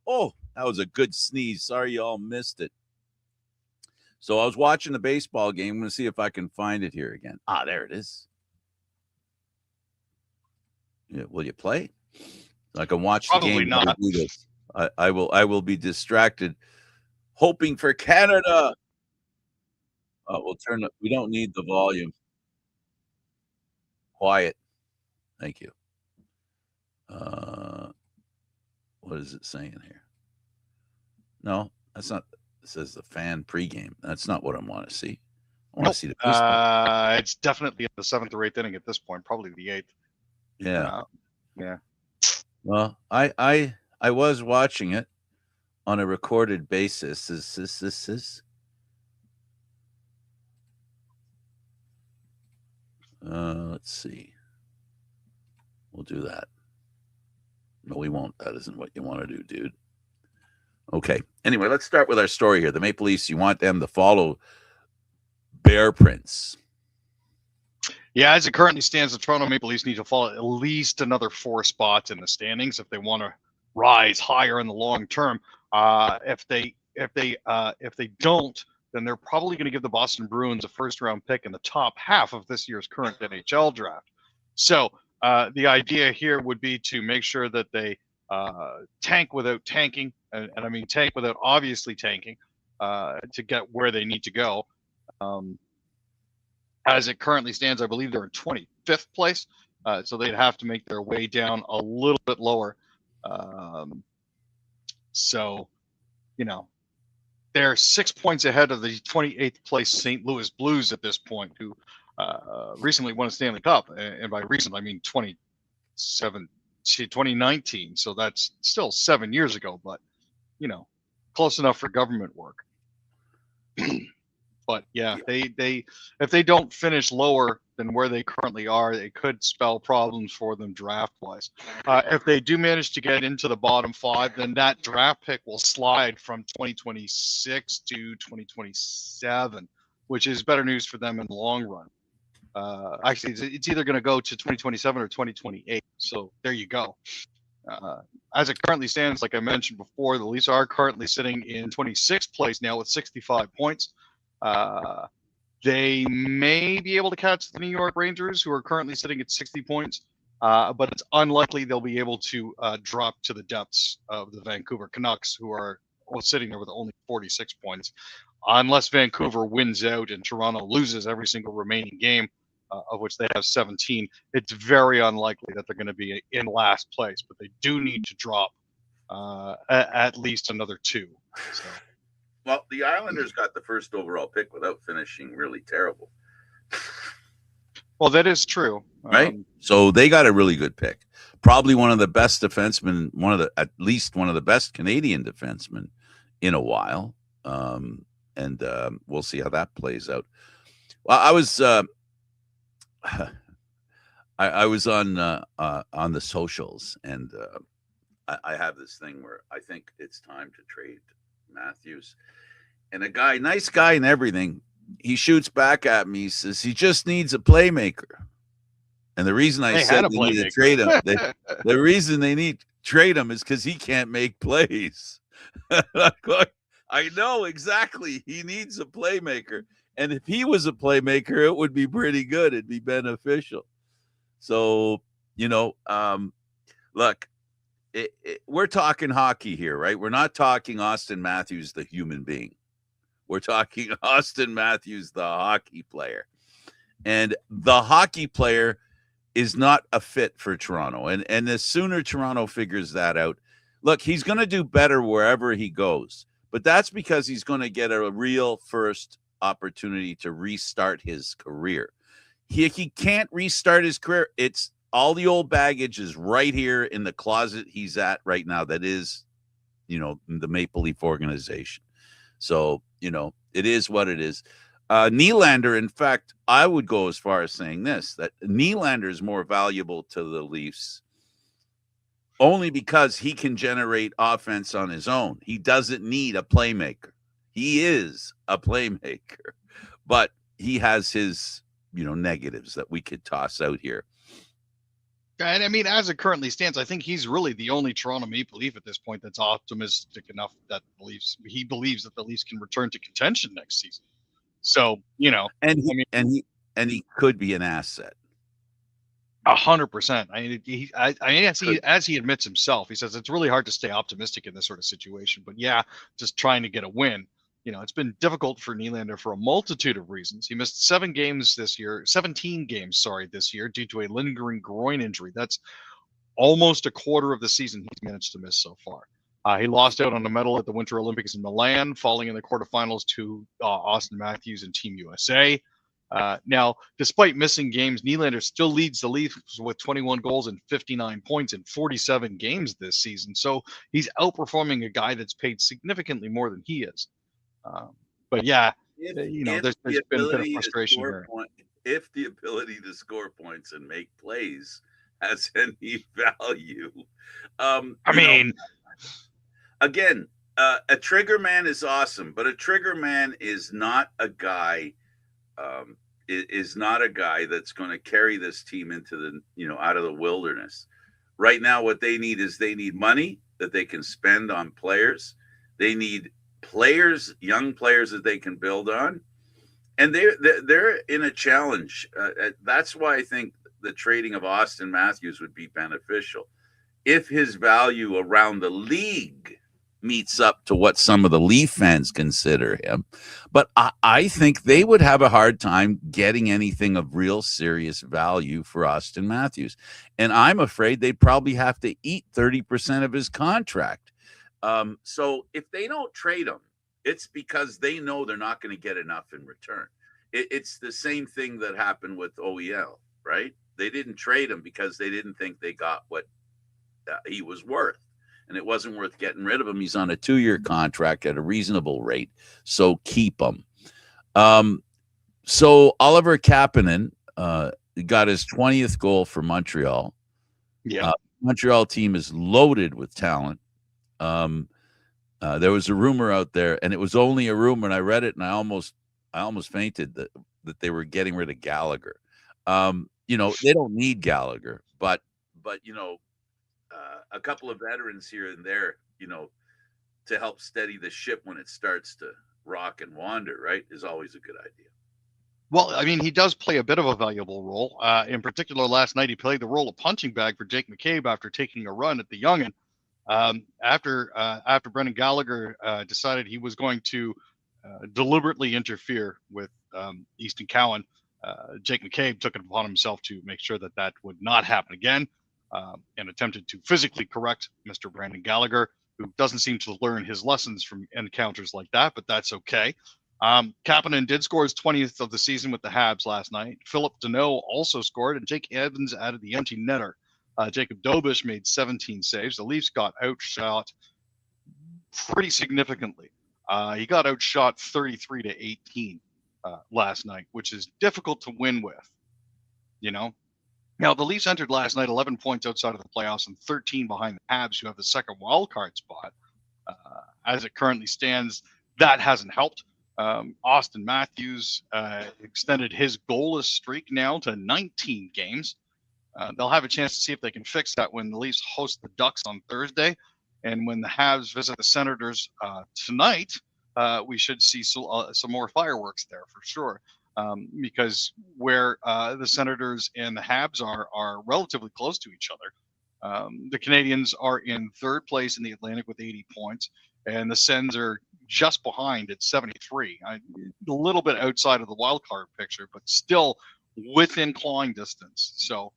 Oh, that was a good sneeze. Sorry you all missed it. So I was watching the baseball game. I'm going to see if I can find it here again. There it is. Yeah, will you play? I can watch the Probably game. not. I will be distracted, hoping for Canada. We'll turn it. We don't need the volume. Quiet. Thank you. What is it saying here? No, that's not. It says the fan pregame. That's not what I want to see. I want to see the baseball. It's definitely in the 7th or 8th inning at this point, probably the 8th. Yeah. Yeah. Well, I was watching it on a recorded basis. Let's see. We'll do that. No, we won't. That isn't what you want to do, dude. Okay. Anyway, let's start with our story here. The Maple Leafs, you want them to follow Bear Prince. Yeah, as it currently stands, the Toronto Maple Leafs need to fall at least another 4 spots in the standings if they want to rise higher in the long term. If they don't, then they're probably going to give the Boston Bruins a first-round pick in the top half of this year's current NHL draft. So the idea here would be to make sure that they tank without tanking, and I mean tank without obviously tanking, to get where they need to go. As it currently stands, I believe they're in 25th place, so they'd have to make their way down a little bit lower. So, they're 6 points ahead of the 28th place St. Louis Blues at this point, who recently won a Stanley Cup. And by recent, I mean 2019. So that's still 7 years ago, but, close enough for government work. But yeah, they if they don't finish lower than where they currently are, it could spell problems for them draft wise. If they do manage to get into the bottom 5, then that draft pick will slide from 2026 to 2027, which is better news for them in the long run. Actually, it's either going to go to 2027 or 2028. So there you go. As it currently stands, like I mentioned before, the Leafs are currently sitting in 26th place now with 65 points. They may be able to catch the New York Rangers, who are currently sitting at 60 points, but it's unlikely they'll be able to drop to the depths of the Vancouver Canucks, who are sitting there with only 46 points. Unless Vancouver wins out and Toronto loses every single remaining game, of which they have 17, it's very unlikely that they're going to be in last place, but they do need to drop at least another 2. So. Well, the Islanders got the first overall pick without finishing really terrible. Well, that is true. Right? So they got a really good pick. Probably one of the best defensemen, at least one of the best Canadian defensemen in a while. And we'll see how that plays out. Well, I was I was on the socials, and I have this thing where I think it's time to trade Matthews. And a guy, nice guy and everything, he shoots back at me. He says he just needs a playmaker. And the reason I said they need to trade him, the reason they need to trade him is because he can't make plays. I know exactly. He needs a playmaker. And if he was a playmaker, it would be pretty good. It'd be beneficial. So, look, we're talking hockey here, right? We're not talking Austin Matthews, the human being. We're talking Austin Matthews, the hockey player. And the hockey player is not a fit for Toronto. And the sooner Toronto figures that out, look, he's going to do better wherever he goes. But that's because he's going to get a real first opportunity to restart his career. He can't restart his career. It's all the old baggage is right here in the closet he's at right now. That is, the Maple Leaf organization. So, it is what it is. Nylander, in fact, I would go as far as saying this, that Nylander is more valuable to the Leafs only because he can generate offense on his own. He doesn't need a playmaker. He is a playmaker, but he has his, negatives that we could toss out here. And I mean, as it currently stands, I think he's really the only Toronto Maple Leaf at this point that's optimistic enough that he believes that the Leafs can return to contention next season. So, and he could be an asset. 100%. As he admits himself, he says it's really hard to stay optimistic in this sort of situation. But yeah, just trying to get a win. It's been difficult for Nylander for a multitude of reasons. He missed 17 games this year, due to a lingering groin injury. That's almost a quarter of the season he's managed to miss so far. He lost out on a medal at the Winter Olympics in Milan, falling in the quarterfinals to Austin Matthews and Team USA. Now, despite missing games, Nylander still leads the Leafs with 21 goals and 59 points in 47 games this season. So he's outperforming a guy that's paid significantly more than he is. But yeah, there's been a bit of frustration here. If the ability to score points and make plays has any value, again, a trigger man is awesome, but a trigger man is not a guy. Is not a guy that's going to carry this team into the out of the wilderness. Right now, what they need is money that they can spend on players. They need players, young players that they can build on, and they're in a challenge. That's why I think the trading of Austin Matthews would be beneficial if his value around the league meets up to what some of the Leaf fans consider him. But I think they would have a hard time getting anything of real serious value for Austin Matthews. And I'm afraid they'd probably have to eat 30% of his contract. So if they don't trade him, it's because they know they're not going to get enough in return. It's the same thing that happened with OEL, right? They didn't trade him because they didn't think they got what he was worth. And it wasn't worth getting rid of him. He's on a 2-year contract at a reasonable rate, so keep him. So Oliver Kapanen got his 20th goal for Montreal. Yeah, Montreal team is loaded with talent. There was a rumor out there, and it was only a rumor, and I read it, and I almost fainted that they were getting rid of Gallagher. They don't need Gallagher, but a couple of veterans here and there, to help steady the ship when it starts to rock and wander, right, is always a good idea. Well, I mean, he does play a bit of a valuable role. In particular, last night he played the role of punching bag for Jake McCabe after taking a run at the youngin. After Brendan Gallagher decided he was going to deliberately interfere with Easton Cowan, Jake McCabe took it upon himself to make sure that would not happen again. And attempted to physically correct Mr. Brandon Gallagher, who doesn't seem to learn his lessons from encounters like that, but that's okay. Kapanen did score his 20th of the season with the Habs last night. Philip Deneau also scored, and Jake Evans added the empty netter. Jacob Dobish made 17 saves. The Leafs got outshot pretty significantly. He got outshot 33-18 last night, which is difficult to win with, Now, the Leafs entered last night 11 points outside of the playoffs and 13 behind the Habs, who have the second wild card spot. As it currently stands, that hasn't helped. Austin Matthews extended his goalless streak now to 19 games. They'll have a chance to see if they can fix that when the Leafs host the Ducks on Thursday. And when the Habs visit the Senators tonight, we should see some more fireworks there for sure. Because where the Senators and the Habs are relatively close to each other. The Canadians are in third place in the Atlantic with 80 points, and the Sens are just behind at 73. A little bit outside of the wild card picture, but still within clawing distance. So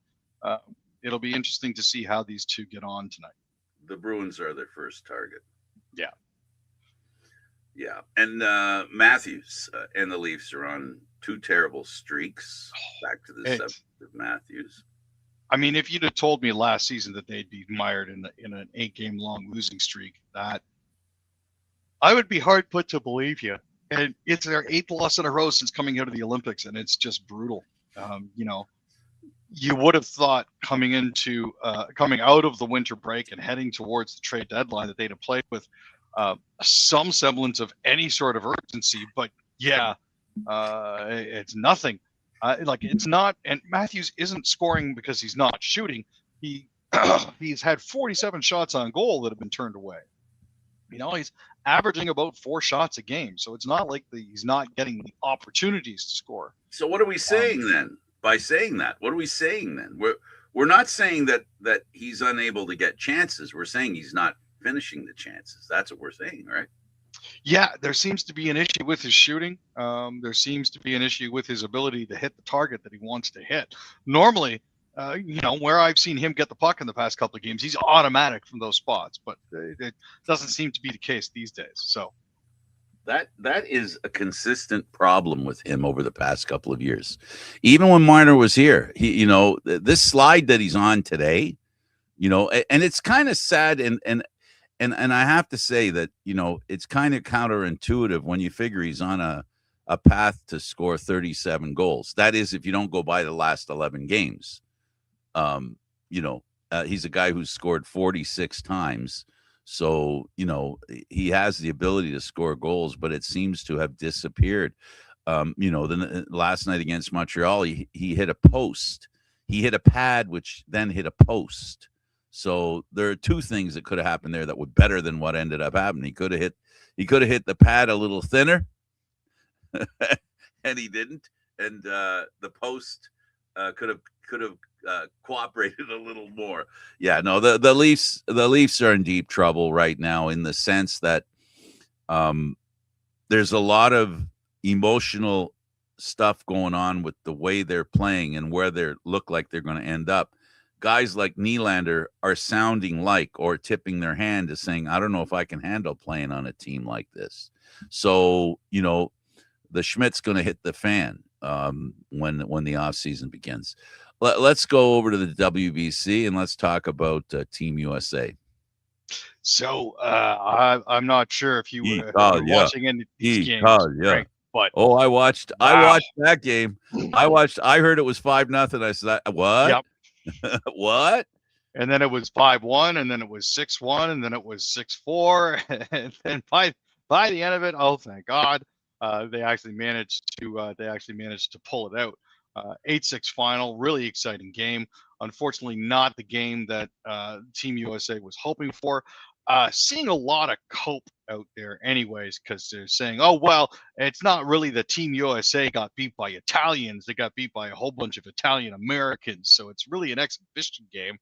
it'll be interesting to see how these two get on tonight. The Bruins are their first target. Yeah. Yeah, and Matthews and the Leafs are on 2 terrible streaks. Back to the subject of Matthews. I mean, if you'd have told me last season that they'd be mired in an 8-game long losing streak, that I would be hard put to believe you. And it's their 8th loss in a row since coming out of the Olympics, and it's just brutal. You would have thought coming out of the winter break and heading towards the trade deadline that they'd have played with some semblance of any sort of urgency, but yeah, it's nothing. It's not, and Matthews isn't scoring because he's not shooting. he he's had 47 shots on goal that have been turned away. He's averaging about 4 shots a game, so it's not like he's not getting the opportunities to score. So what are we saying then? By saying that, what are we saying then? We're not saying that he's unable to get chances. We're saying he's not finishing the chances. That's what we're saying, right? Yeah, there seems to be an issue with his shooting. There seems to be an issue with his ability to hit the target that he wants to hit. Normally, where I've seen him get the puck in the past couple of games, he's automatic from those spots, but it doesn't seem to be the case these days. So that is a consistent problem with him over the past couple of years. Even when Marner was here, he, this slide that he's on today, and it's kind of sad. And I have to say that, it's kind of counterintuitive when you figure he's on a path to score 37 goals. That is, if you don't go by the last 11 games. He's a guy who's scored 46 times. So, he has the ability to score goals, but it seems to have disappeared. The last night against Montreal, he hit a post. He hit a pad, which then hit a post. So there are two things that could have happened there that were better than what ended up happening. He could have hit the pad a little thinner, and he didn't. And the post could have cooperated a little more. Yeah, no, the Leafs are in deep trouble right now, in the sense that there's a lot of emotional stuff going on with the way they're playing and where they look like they're going to end up. Guys like Nylander are sounding like, or tipping their hand to saying, I don't know if I can handle playing on a team like this. So, the Schmidt's going to hit the fan when the offseason begins. Let's go over to the WBC and let's talk about Team USA. So I'm not sure if you were watching any of these games, Frank, but I watched that game. I heard it was 5-0. I said, what? Yep. What? And then it was 5-1, and then it was 6-1, and then it was 6-4, and then by the end of it, oh thank God, they actually managed to pull it out. 8-6 final, really exciting game. Unfortunately, not the game that Team USA was hoping for. Seeing a lot of cope out there anyways, because they're saying, oh, well, it's not really the Team USA got beat by Italians. They got beat by a whole bunch of Italian Americans. So it's really an exhibition game.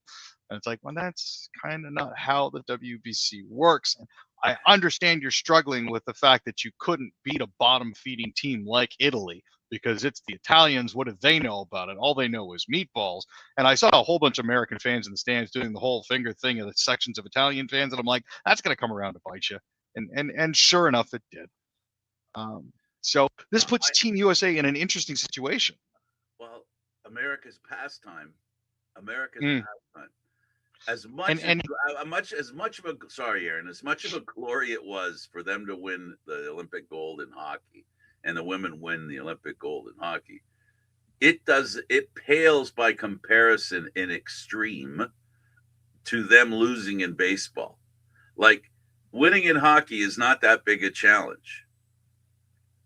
And it's like, well, that's kind of not how the WBC works. And I understand you're struggling with the fact that you couldn't beat a bottom-feeding team like Italy, because it's the Italians. What do they know about it? All they know is meatballs. And I saw a whole bunch of American fans in the stands doing the whole finger thing of the sections of Italian fans, and I'm like, that's going to come around to bite you. And sure enough, it did. So this puts Team USA in an interesting situation. Well, America's pastime. Pastime. As much of a glory it was for them to win the Olympic gold in hockey, and the women win the Olympic gold in hockey, it pales by comparison in extreme to them losing in baseball. Like, winning in hockey is not that big a challenge.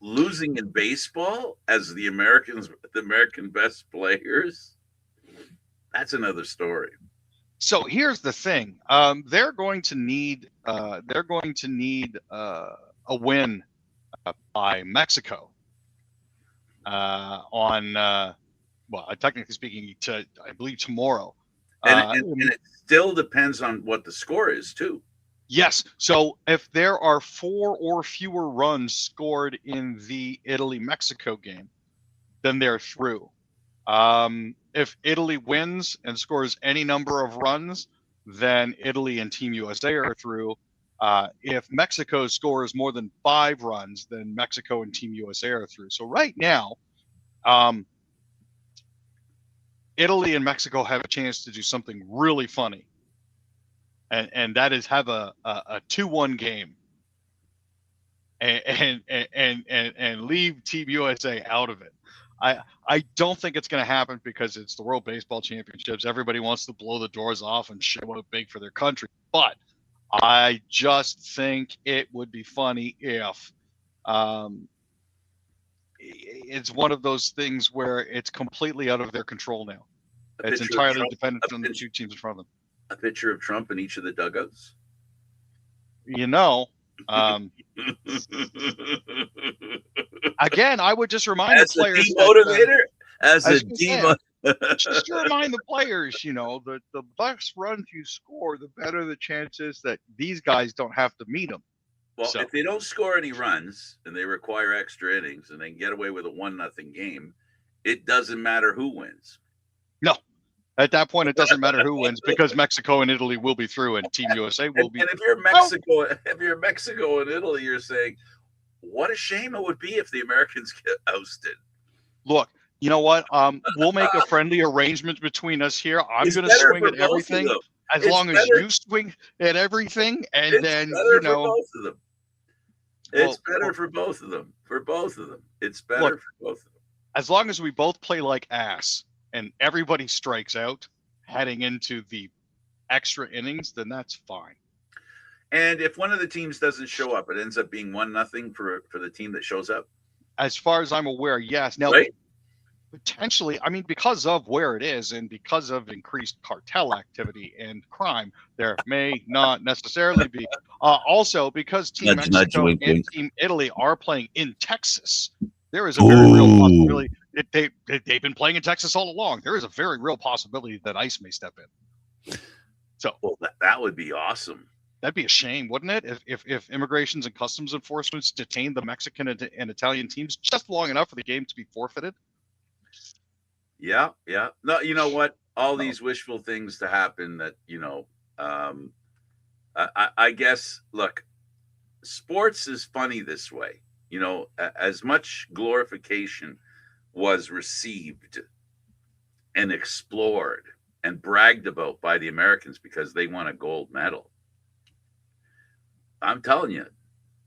Losing in baseball as the American best players, that's another story. So here's the thing: they're going to need a win by Mexico technically speaking, I believe tomorrow. And it still depends on what the score is too. Yes. So if there are 4 or fewer runs scored in the Italy-Mexico game, then they're through. If Italy wins and scores any number of runs, then Italy and Team USA are through. If Mexico scores more than 5 runs, then Mexico and Team USA are through. So right now, Italy and Mexico have a chance to do something really funny. And that is have a 2-1 game and leave Team USA out of it. I don't think it's going to happen, because it's the World Baseball Championships. Everybody wants to blow the doors off and show up big for their country. But I just think it would be funny if it's one of those things where it's completely out of their control now. It's entirely dependent on the two teams in front of them. A picture of Trump in each of the dugouts. Again, I would just remind the players just to remind the players, the less runs you score, the better the chances that these guys don't have to meet them. Well, if they don't score any runs and they require extra innings and they can get away with a 1-0 game, it doesn't matter who wins. No. At that point, it doesn't matter who wins because Mexico and Italy will be through and Team USA will be. And if you're Mexico and Italy, you're saying, what a shame it would be if the Americans get ousted. Look, you know what? We'll make a friendly arrangement between us here. I'm going to swing at everything as long as you swing at everything, and then for both of them. It's better for both of them. For both of them, it's better for both of them. As long as we both play like ass and everybody strikes out heading into the extra innings, then that's fine. And if one of the teams doesn't show up, it ends up being 1-0 for the team that shows up. As far as I'm aware, yes. Now, potentially, I mean, because of where it is and because of increased cartel activity and crime, there may not necessarily be. Also, because Team Mexico and Team Italy are playing in Texas, there is a very real possibility. They've been playing in Texas all along. There is a very real possibility that ICE may step in. So, that would be awesome. That'd be a shame, wouldn't it? If immigrations and customs enforcement detained the Mexican and Italian teams just long enough for the game to be forfeited. Yeah. No, you know what? All these wishful things to happen that, I guess, look, sports is funny this way. As much glorification was received and explored and bragged about by the Americans because they won a gold medal. I'm telling you,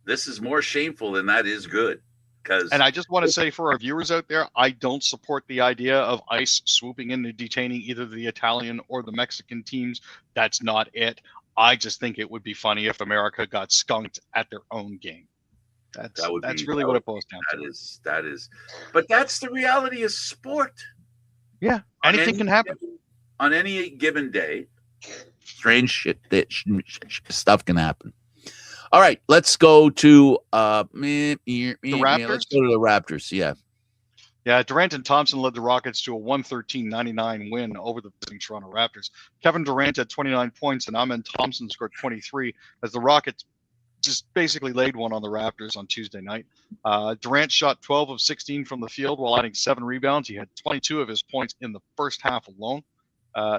this is more shameful than that is good. And I just want to say for our viewers out there, I don't support the idea of ICE swooping in and detaining either the Italian or the Mexican teams. That's not it. I just think it would be funny if America got skunked at their own game. That's really what it boils down to. That is. But that's the reality of sport. Yeah, anything can happen. On any given day, strange stuff can happen. All right, let's go to the Raptors. Let's go to the Raptors. Yeah, Durant and Thompson led the Rockets to a 113-99 win over the Toronto Raptors. Kevin Durant had 29 points and Amen Thompson scored 23 as the Rockets just basically laid one on the Raptors on Tuesday night. Durant shot 12 of 16 from the field while adding 7 rebounds. He had 22 of his points in the first half alone.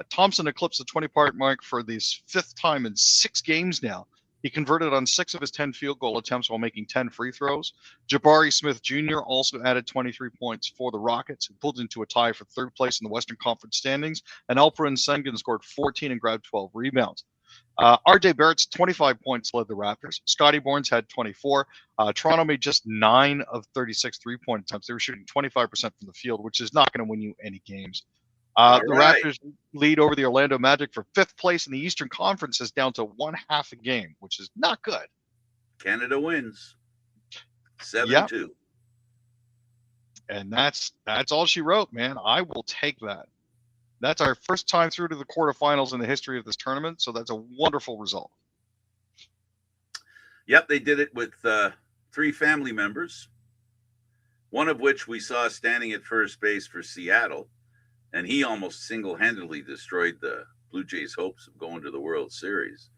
Thompson eclipsed the 20-point mark for the 5th time in 6 games now. He converted on 6 of his 10 field goal attempts while making 10 free throws. Jabari Smith Jr. also added 23 points for the Rockets, who pulled into a tie for 3rd place in the Western Conference standings. And Alperen Sengun scored 14 and grabbed 12 rebounds. RJ Barrett's 25 points led the Raptors. Scotty Barnes had 24. Toronto made just 9 of 36 3-point attempts. They were shooting 25% from the field, which is not going to win you any games. Raptors lead over the Orlando Magic for 5th place in the Eastern Conference is down to 1/2 a game, which is not good. Canada wins 7-2. And that's all she wrote, man. I will take that. That's our first time through to the quarterfinals in the history of this tournament, so that's a wonderful result. Yep, they did it with 3 family members, one of which we saw standing at first base for Seattle. And he almost single-handedly destroyed the Blue Jays' hopes of going to the World Series,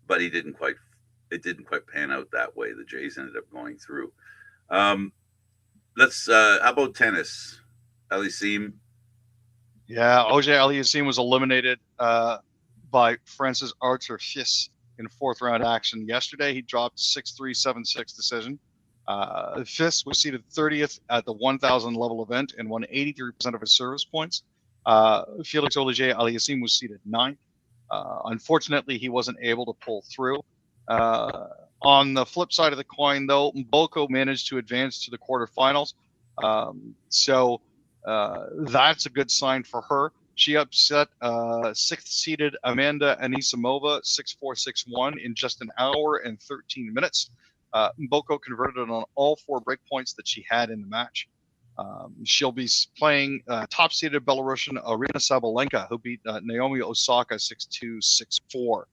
but it didn't quite pan out that way. The Jays ended up going through. How about tennis? Aliassime. Yeah, Auger Aliassime was eliminated by Francis Arthur Fils in 4th round action yesterday. He dropped 6-3, 7-6 decision. Fils was seeded 30th at the 1,000 level event and won 83% of his service points. Felix Auger Aliassime was seeded 9th. Unfortunately, he wasn't able to pull through. On the flip side of the coin, though, Mboko managed to advance to the quarterfinals. So that's a good sign for her. She upset 6th seeded Amanda Anisimova 6-4, 6-1 in just an hour and 13 minutes. Mboko converted on all 4 break points that she had in the match. She'll be playing top-seeded Belarusian Arina Sabalenka, who beat Naomi Osaka 6-2, 6-4.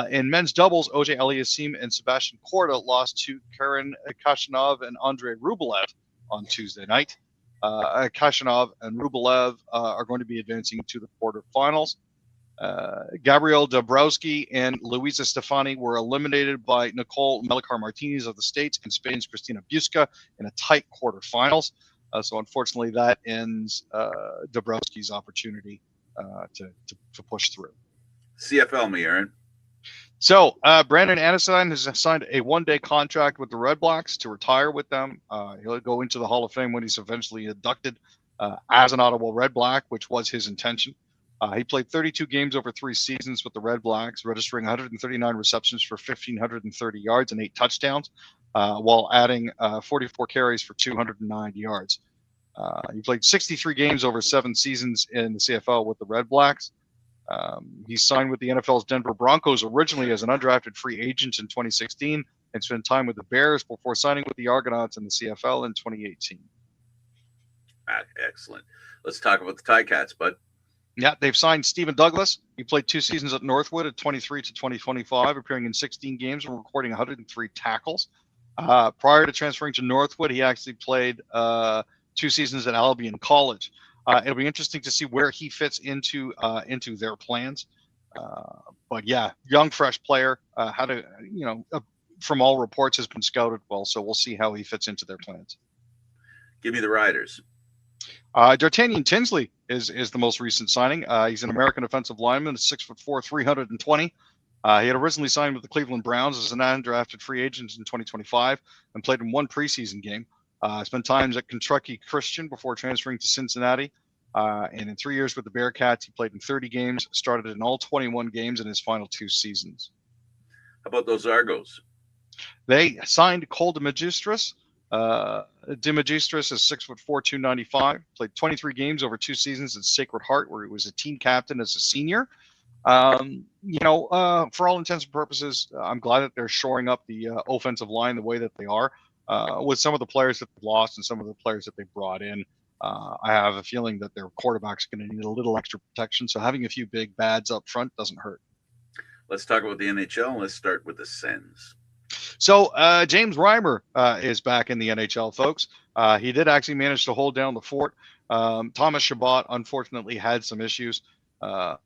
In men's doubles, OJ Aliassime and Sebastian Korda lost to Karen Khachanov and Andrei Rublev on Tuesday night. Khachanov and Rublev are going to be advancing to the quarterfinals. Gabrielle Dabrowski and Luisa Stefani were eliminated by Nicole Melichar-Martinez of the States and Spain's Cristina Buska in a tight quarterfinals. So unfortunately, that ends Dabrowski's opportunity to push through. CFL, me, Aaron. So Brandon Anasine has signed a one-day contract with the Red Blacks to retire with them. He'll go into the Hall of Fame when he's eventually inducted as an Ottawa Red Black, which was his intention. He played 32 games over 3 seasons with the Red Blacks, registering 139 receptions for 1,530 yards and 8 touchdowns, while adding 44 carries for 209 yards. He played 63 games over 7 seasons in the CFL with the Red Blacks. He signed with the NFL's Denver Broncos originally as an undrafted free agent in 2016 and spent time with the Bears before signing with the Argonauts in the CFL in 2018. Excellent. Let's talk about the Ticats, bud. Yeah, they've signed Stephen Douglas. He played 2 seasons at Northwood at 23 to 2025, appearing in 16 games and recording 103 tackles. Prior to transferring to Northwood, he actually played 2 seasons at Albion College. It'll be interesting to see where he fits into their plans. But yeah, young, fresh player. From all reports, has been scouted well. So we'll see how he fits into their plans. Give me the Riders. D'Artagnan Tinsley is the most recent signing. He's an American offensive lineman, 6'4", 320. He had originally signed with the Cleveland Browns as an undrafted free agent in 2025 and played in 1 preseason game. Spent times at Kentucky Christian before transferring to Cincinnati. And in 3 years with the Bearcats, he played in 30 games, started in all 21 games in his final 2 seasons. How about those Argos? They signed Cole DeMagistris. DeMagistris is 6'4", 295. Played 23 games over 2 seasons at Sacred Heart, where he was a team captain as a senior. For all intents and purposes, I'm glad that they're shoring up the offensive line the way that they are. With some of the players that they've lost and some of the players that they brought in, I have a feeling that their quarterback's going to need a little extra protection. So having a few big bads up front doesn't hurt. Let's talk about the NHL. Let's start with the Sens. So James Reimer is back in the NHL, folks. He did actually manage to hold down the fort. Thomas Chabot, unfortunately, had some issues. The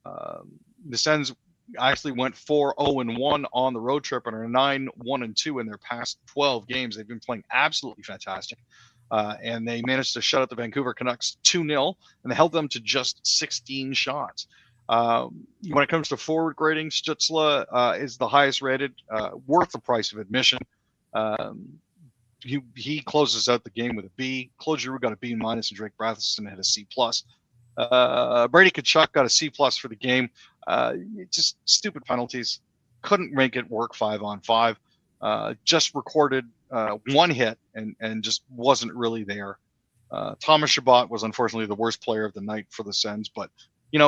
Sens actually went 4-0-1 on the road trip and are 9-1-2 in their past 12 games. They've been playing absolutely fantastic. And they managed to shut out the Vancouver Canucks 2-0, and they held them to just 16 shots. When it comes to forward grading, Stützle is the highest rated, worth the price of admission. He closes out the game with a B. Claude Giroux got a B-, and Drake Bratheson had a C+. Brady Tkachuk got a C+ for the game. Just stupid penalties. Couldn't make it work 5-on-5. Just recorded 1 hit and just wasn't really there. Thomas Chabot was unfortunately the worst player of the night for the Sens, but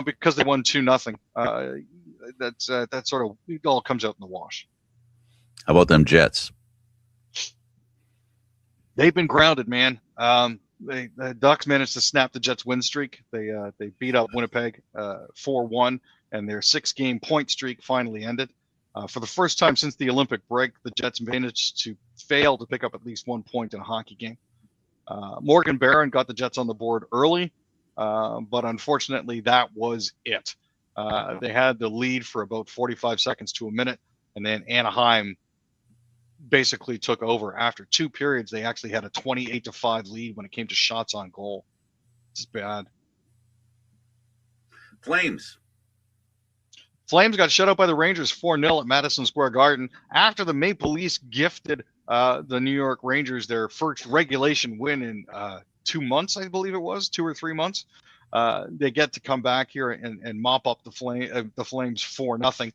because they won 2-0, that sort of it all comes out in the wash. How about them Jets? They've been grounded, man. The Ducks managed to snap the Jets' win streak. They beat up Winnipeg 4-1, and their 6-game point streak finally ended. For the first time since the Olympic break, the Jets managed to fail to pick up at least 1 point in a hockey game. Morgan Barron got the Jets on the board early, but unfortunately that was it. They had the lead for about 45 seconds to a minute, and then Anaheim basically took over. After 2 periods, they actually had a 28-5 lead when it came to shots on goal. It's bad. Flames got shut out by the Rangers 4-0 at Madison Square Garden after the Maple Leafs gifted the New York Rangers their first regulation win in 2 months, I believe it was, 2 or 3 months. They get to come back here and mop up the Flames 4-0.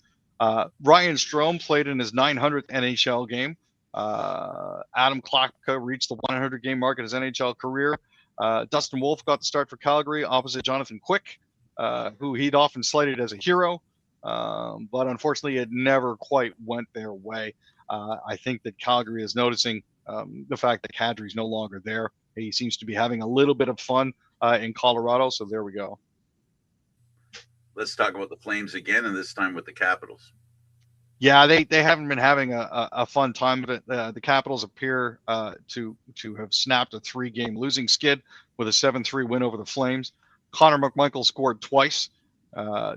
Ryan Strome played in his 900th NHL game. Adam Klapka reached the 100-game mark in his NHL career. Dustin Wolf got the start for Calgary opposite Jonathan Quick, who he'd often cited as a hero. But unfortunately, it never quite went their way. I think that Calgary is noticing the fact that Kadri's no longer there. He seems to be having a little bit of fun in Colorado. So there we go. Let's talk about the Flames again, and this time with the Capitals. Yeah, they haven't been having a fun time of it. The Capitals appear to have snapped a 3-game losing skid with a 7-3 win over the Flames. Connor McMichael scored twice.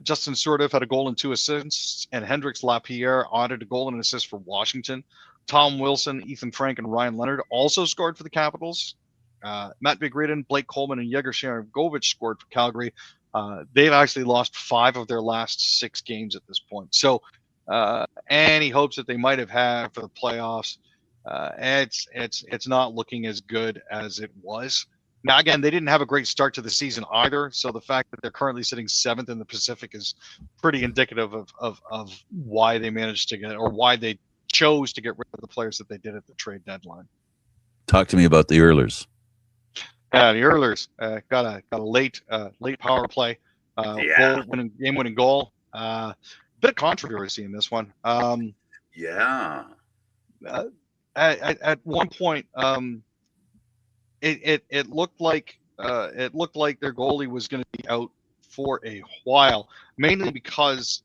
Justin Sourdif had a goal and 2 assists, and Hendrix Lapierre added a goal and an assist for Washington. Tom Wilson, Ethan Frank, and Ryan Leonard also scored for the Capitals. Matt Vigridin, Blake Coleman, and Yegor Sharangovich scored for Calgary. They've actually lost 5 of their last 6 games at this point. So any hopes that they might have had for the playoffs, it's not looking as good as it was. Now, again, they didn't have a great start to the season either. So the fact that they're currently sitting 7th in the Pacific is pretty indicative of why they managed to get, or why they chose to get rid of the players that they did at the trade deadline. Talk to me about the Oilers. Yeah, the Oilers got a late power play, game-winning goal. Bit of controversy in this one. Yeah. At one point, it looked like their goalie was going to be out for a while, mainly because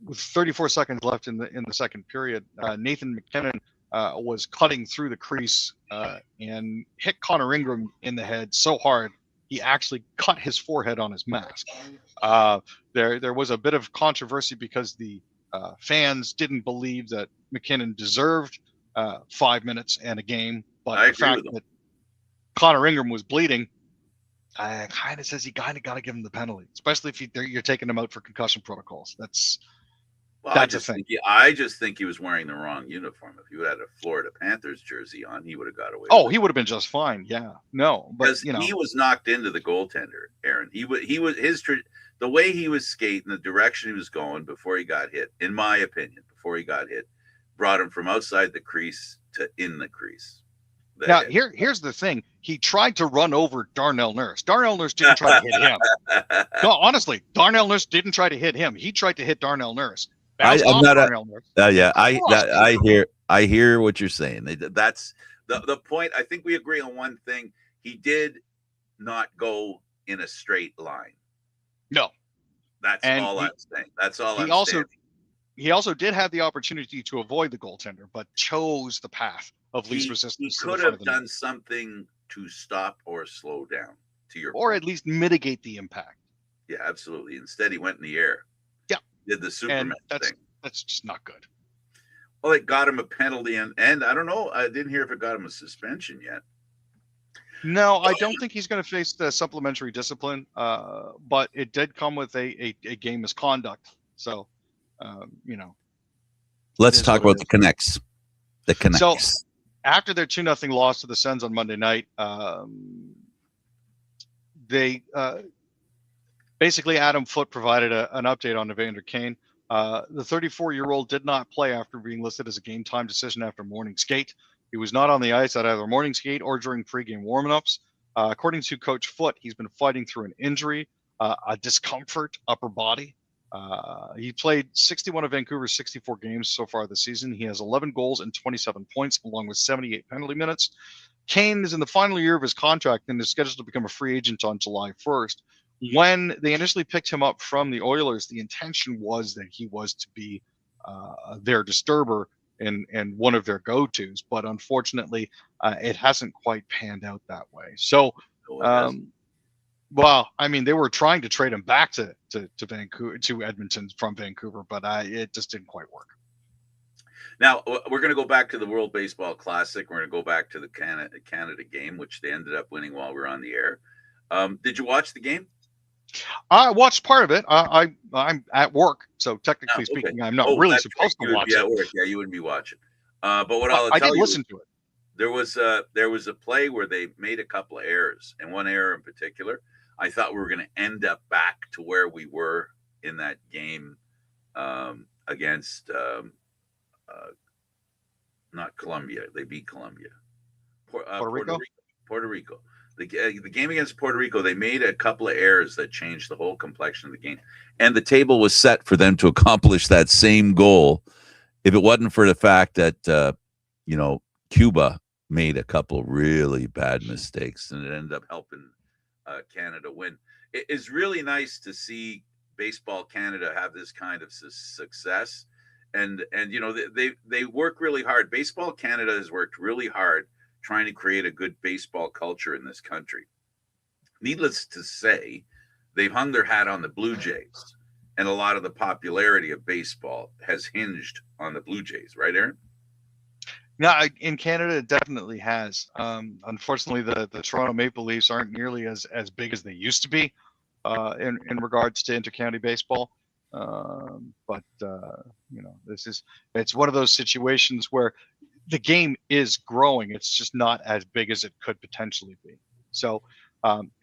with 34 seconds left in the second period, Nathan McKinnon was cutting through the crease and hit Connor Ingram in the head so hard he actually cut his forehead on his mask. There was a bit of controversy because the fans didn't believe that McKinnon deserved 5 minutes and a game, but the fact that Connor Ingram was bleeding kind of says you kind of got to give him the penalty, especially if you're taking him out for concussion protocols. That's a thing. I just think he was wearing the wrong uniform. If you had a Florida Panthers jersey on, he would have got away. He would have been just fine. Yeah, no, but he was knocked into the goaltender, Aaron. He was the way he was skating, the direction he was going before he got hit. In my opinion, before he got hit, brought him from outside the crease to in the crease. Now, here's the thing. He tried to run over Darnell Nurse. Darnell Nurse didn't try to hit him. No, honestly, Darnell Nurse didn't try to hit him. He tried to hit Darnell Nurse. I hear what you're saying. That's the point. I think we agree on one thing. He did not go in a straight line. No. That's all I'm saying. That's all I'm saying. He also did have the opportunity to avoid the goaltender, but chose the path of least resistance. He could have done something to stop or slow down, to your or point. At least mitigate the impact. Yeah, absolutely. Instead, he went in the air. Yeah. Did the Superman thing. That's just not good. Well, it got him a penalty, and I don't know. I didn't hear if it got him a suspension yet. No, I don't think he's going to face the supplementary discipline, but it did come with a game misconduct. So, Let's talk about the Canucks. The Canucks. So, after their 2-0 loss to the Sens on Monday night, they basically Adam Foote provided an update on Evander Kane. The 34-year-old did not play after being listed as a game time decision after morning skate. He was not on the ice at either morning skate or during pregame warm-ups. According to Coach Foote, he's been fighting through an injury, a discomfort upper body. He played 61 of Vancouver's 64 games so far this season. He has 11 goals and 27 points, along with 78 penalty minutes. Kane is in the final year of his contract and is scheduled to become a free agent on July 1st. When they initially picked him up from the Oilers, the intention was that he was to be their disturber and one of their go-tos, but unfortunately, it hasn't quite panned out that way. So, well, I mean, they were trying to trade him back to Vancouver, to Edmonton from Vancouver, but it just didn't quite work. Now, we're going to go back to the World Baseball Classic. We're going to go back to the Canada game, which they ended up winning while we were on the air. Did you watch the game? I watched part of it. I'm at work, so technically speaking, I'm not really supposed to watch it. At work. Yeah, you wouldn't be watching. But what I'll tell you, I did listen to it. There was a play where they made a couple of errors, and one error in particular, I thought we were going to end up back to where we were in that game against not Colombia. They beat Colombia. Puerto Rico. The game against Puerto Rico, they made a couple of errors that changed the whole complexion of the game. And the table was set for them to accomplish that same goal if it wasn't for the fact that, Cuba made a couple really bad mistakes, and it ended up helping Canada win. It is really nice to see Baseball Canada have this kind of success, and they work really hard. Baseball Canada has worked really hard trying to create a good baseball culture in this country. Needless to say, they've hung their hat on the Blue Jays, and a lot of the popularity of baseball has hinged on the Blue Jays, right, Aaron? Yeah, in Canada, it definitely has. Unfortunately, the Toronto Maple Leafs aren't nearly as big as they used to be in regards to intercounty baseball. But it's one of those situations where the game is growing. It's just not as big as it could potentially be. So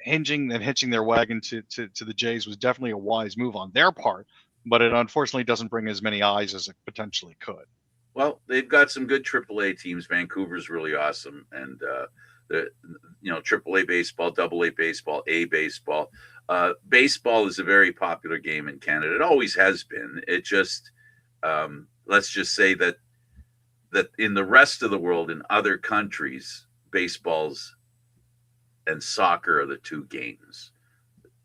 hitching their wagon to the Jays was definitely a wise move on their part, but it unfortunately doesn't bring as many eyes as it potentially could. Well, they've got some good AAA teams. Vancouver's really awesome, and AAA baseball, AA baseball, A baseball. Baseball is a very popular game in Canada. It always has been. It just let's just say that in the rest of the world, in other countries, baseballs and soccer are the two games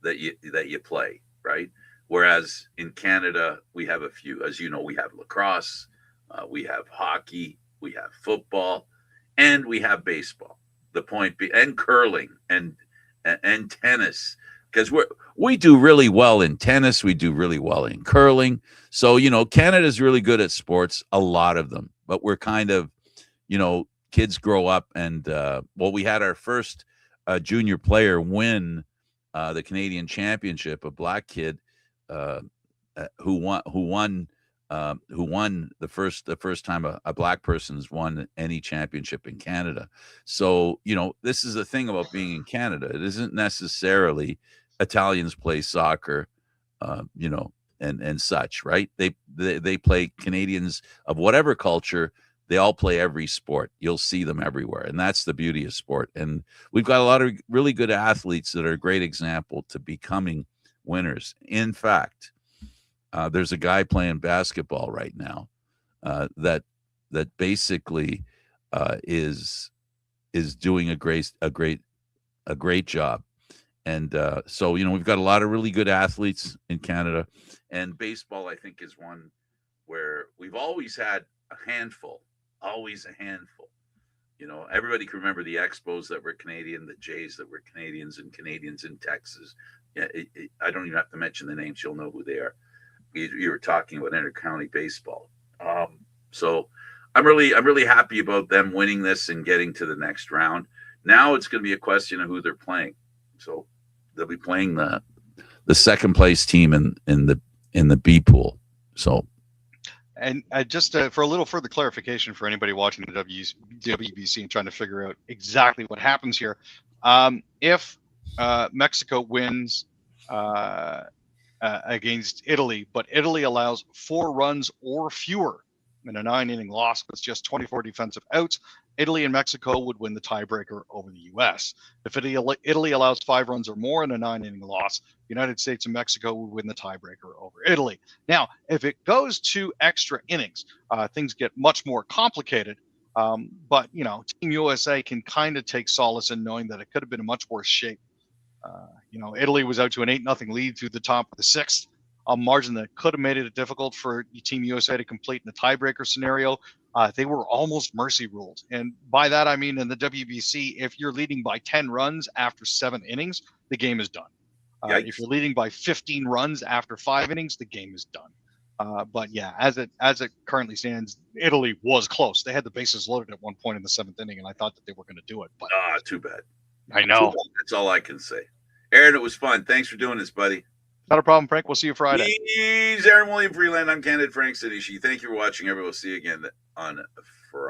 that you play, right? Whereas in Canada, we have a few. As you know, we have lacrosse. We have hockey, we have football, and we have baseball. The point being, and curling and tennis, because we do really well in tennis, we do really well in curling. So Canada's really good at sports, a lot of them. But we're kind of, kids grow up, and we had our first junior player win the Canadian Championship, a black kid who won the first time a black person's won any championship in Canada. So, this is the thing about being in Canada. It isn't necessarily Italians play soccer, and such, right? They play Canadians of whatever culture. They all play every sport. You'll see them everywhere. And that's the beauty of sport. And we've got a lot of really good athletes that are a great example to becoming winners. In fact, there's a guy playing basketball right now that basically is doing a great job, and so we've got a lot of really good athletes in Canada, and baseball I think is one where we've always had a handful. Everybody can remember the Expos that were Canadian, the Jays that were Canadians, and Canadians in Texas. Yeah, I don't even have to mention the names; you'll know who they are. You were talking about intercounty baseball. So I'm really happy about them winning this and getting to the next round. Now it's going to be a question of who they're playing. So they'll be playing the second place team in the B pool. So, and just for a little further clarification for anybody watching the WBC and trying to figure out exactly what happens here, if Mexico wins against Italy, but Italy allows 4 runs or fewer in a 9-inning loss with just 24 defensive outs, Italy and Mexico would win the tiebreaker over the U.S. If Italy allows 5 runs or more in a 9-inning loss, the United States and Mexico would win the tiebreaker over Italy. Now, if it goes to extra innings, things get much more complicated. But Team USA can kind of take solace in knowing that it could have been in much worse shape. Italy was out to an 8-0 lead through the top of the 6th, a margin that could have made it difficult for Team USA to complete in the tiebreaker scenario. They were almost mercy ruled. And by that, I mean in the WBC, if you're leading by 10 runs after 7 innings, the game is done. If you're leading by 15 runs after 5 innings, the game is done. But yeah, as it currently stands, Italy was close. They had the bases loaded at one point in the 7th inning, and I thought that they were going to do it. But too bad. I know. That's all I can say. Aaron, it was fun. Thanks for doing this, buddy. Not a problem, Frank. We'll see you Friday. He's Aaron William Freeland. I'm Candid Frank City. Thank you for watching, everyone. We'll see you again on Friday.